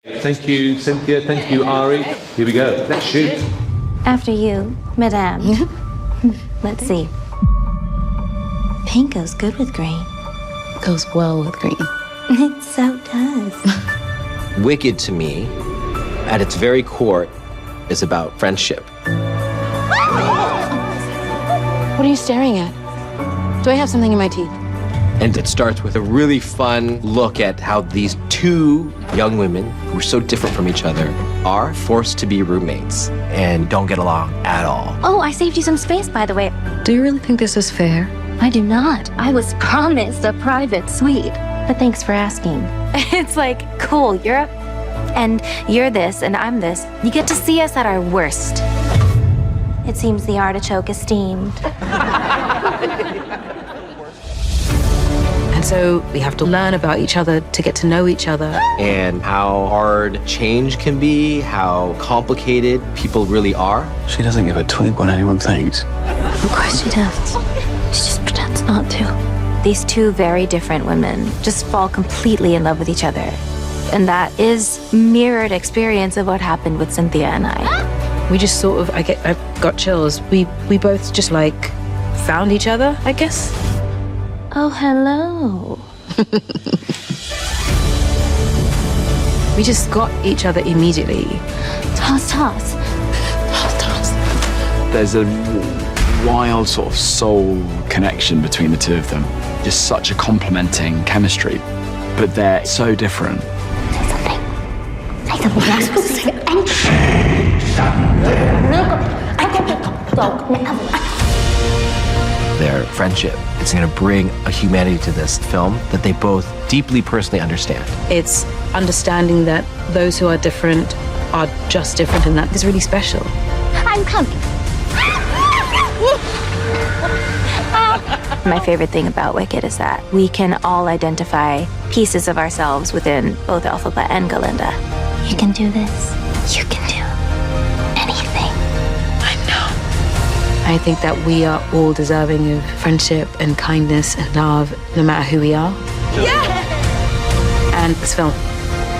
Thank you, Cynthia. Thank you, Ari. Here we go. Let's shoot. After you, Madame. Let's see. Pink goes good with green. Goes well with green. It so does. Wicked, to me, at its very core, is about friendship. What are you staring at? Do I have something in my teeth? And it starts with a really fun look at how these two young women, who are so different from each other, are forced to be roommates and don't get along at all. Oh, I saved you some space, by the way. Do you really think this is fair? I do not. I was promised a private suite. But thanks for asking. It's like, cool, you're and you're this, and I'm this. You get to see us at our worst. It seems the artichoke is steamed. And so we have to learn about each other to get to know each other. And how hard change can be, how complicated people really are. She doesn't give a twig what anyone thinks. Of course she does. She just pretends not to. These two very different women just fall completely in love with each other. And that is mirrored experience of what happened with Cynthia and I. We just sort of, I got chills. We both just like found each other, I guess. Oh, hello. We just got each other immediately. Toss, toss. Toss, toss. There's a wild sort of soul connection between the two of them. Just such a complementing chemistry, but they're so different. Say something. Say something. You're not supposed to say Their friendship. It's going to bring a humanity to this film that they both deeply personally understand. It's understanding that those who are different are just different, and that is really special. I'm coming. My favorite thing about Wicked is that we can all identify pieces of ourselves within both Elphaba and Galinda. You can do this. You can do anything. I know. I think that we are all deserving of friendship and kindness and love, no matter who we are. Yeah! And this film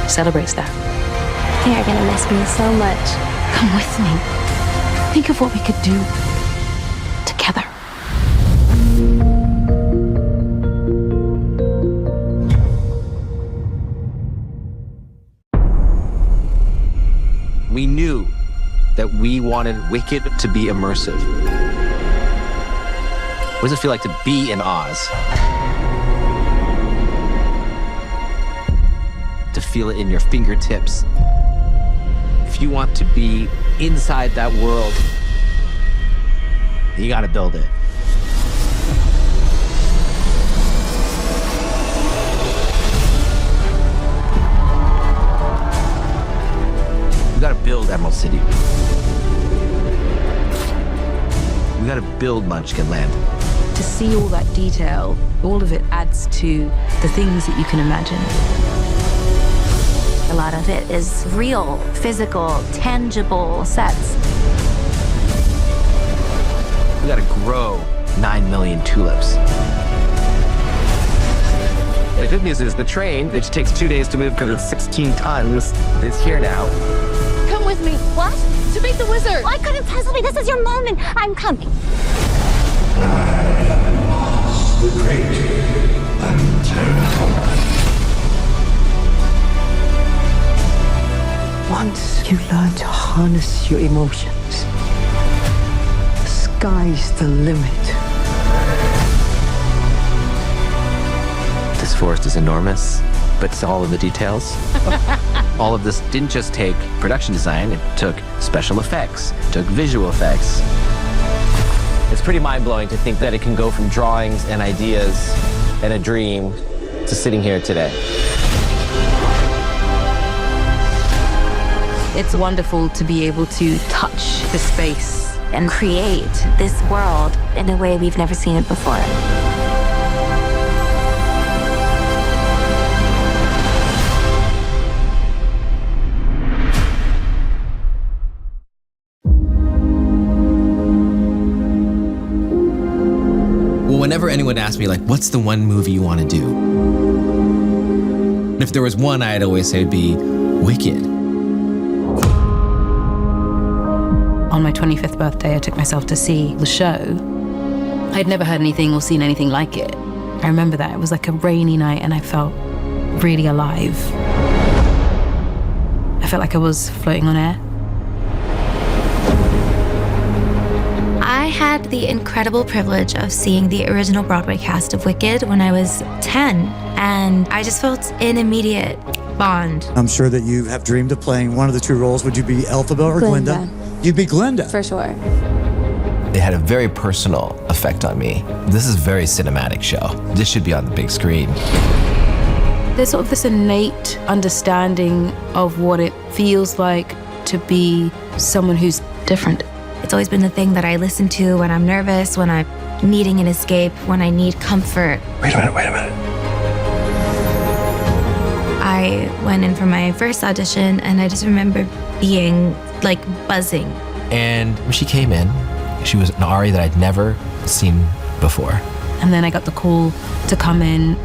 celebrates that. You're gonna miss me so much. Come with me. Think of what we could do together. We knew that we wanted Wicked to be immersive. What does it feel like to be in Oz? To feel it in your fingertips. If you want to be inside that world, you gotta build it. We gotta build Emerald City. We gotta build Munchkin Land. To see all that detail, all of it adds to the things that you can imagine. A lot of it is real, physical, tangible sets. We gotta grow 9 million tulips. The good news is the train, which takes 2 days to move because it's 16 tons, is here now. Come with me. What? To meet the wizard. Oh, I couldn't possibly. This is your moment. I'm coming. The great and terrible. Once you learn to harness your emotions, the sky's the limit. This forest is enormous, but it's all in the details. All of this didn't just take production design, it took special effects, it took visual effects. It's pretty mind-blowing to think that it can go from drawings and ideas and a dream to sitting here today. It's wonderful to be able to touch the space And create this world in a way we've never seen it before. Whenever anyone asks me, like, what's the one movie you want to do? If there was one, I'd always say it'd be Wicked. On my 25th birthday, I took myself to see the show. I'd never heard anything or seen anything like it. I remember that. It was like a rainy night and I felt really alive. I felt like I was floating on air. I had the incredible privilege of seeing the original Broadway cast of Wicked when I was 10, and I just felt an immediate bond. I'm sure that you have dreamed of playing one of the two roles. Would you be Elphaba or Glinda? You'd be Glinda. For sure. It had a very personal effect on me. This is a very cinematic show. This should be on the big screen. There's sort of this innate understanding of what it feels like to be someone who's different. It's always been the thing that I listen to when I'm nervous, when I'm needing an escape, when I need comfort. Wait a minute. I went in for my first audition and I just remember being like buzzing. And when she came in, she was an Ari that I'd never seen before. And then I got the call to come in.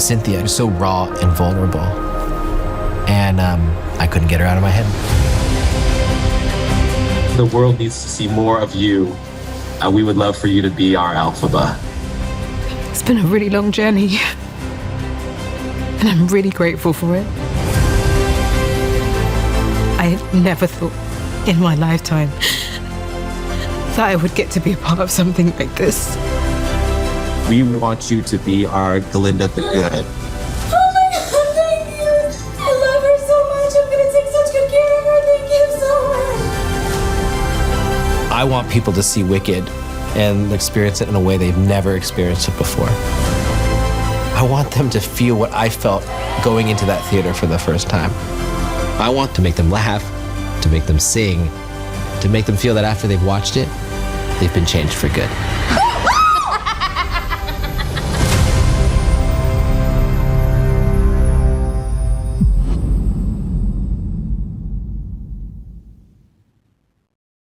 Cynthia was so raw and vulnerable. And I couldn't get her out of my head. The world needs to see more of you. We would love for you to be our Elphaba. It's been a really long journey. And I'm really grateful for it. I never thought in my lifetime that I would get to be a part of something like this. We want you to be our Glinda the Good. Oh my God, thank you. I love her so much. I'm going to take such good care of her. Thank you so much. I want people to see Wicked and experience it in a way they've never experienced it before. I want them to feel what I felt going into that theater for the first time. I want to make them laugh, to make them sing, to make them feel that after they've watched it, they've been changed for good.